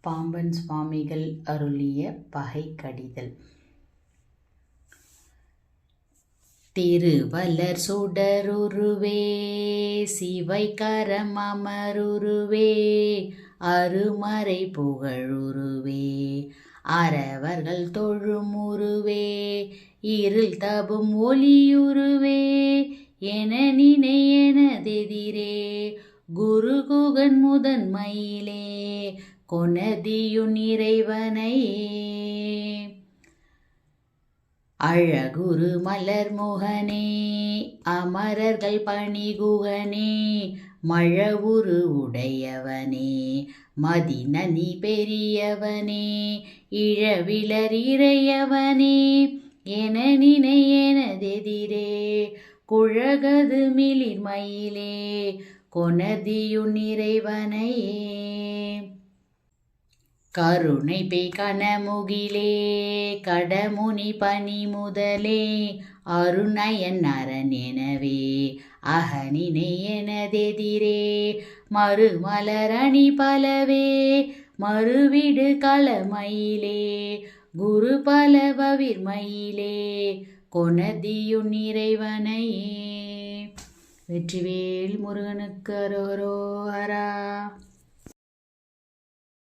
பாம்பன் சுவாமிகள் அருளிய பகை கடிதல். திருவலர் சுடருருவே சிவைக்கரம் அமருருவே அருமறை புகழுருவே அறவர்கள் தொழுமுருவே இருள் தபும் ஒளியுருவே என நினை எனதெதிரே குருகுகன் முதன்மையிலே கொனதியுன் இறைவனையே அழகுரு மலர் முகனே அமரர்கள் பணிகுகனே மழவுரு உடையவனே மதிநனி பெரியவனே இழவிலர் இறையவனே என நினை எனதெதிரே குழகது மிளிர்மயிலே கொனதியுன் இறைவனையே கருணை பெய் கனமுகிலே கடமுனி பனி முதலே அருணயன் அரண் எனவே அகனினை எனதெதிரே மறுமலரணி பலவே மறுவிடு களமயிலே குரு பலவவிர்மயிலே கொனதியுன் இறைவனையே. வெற்றிவேல் முருகனுக்கு அரோகரா.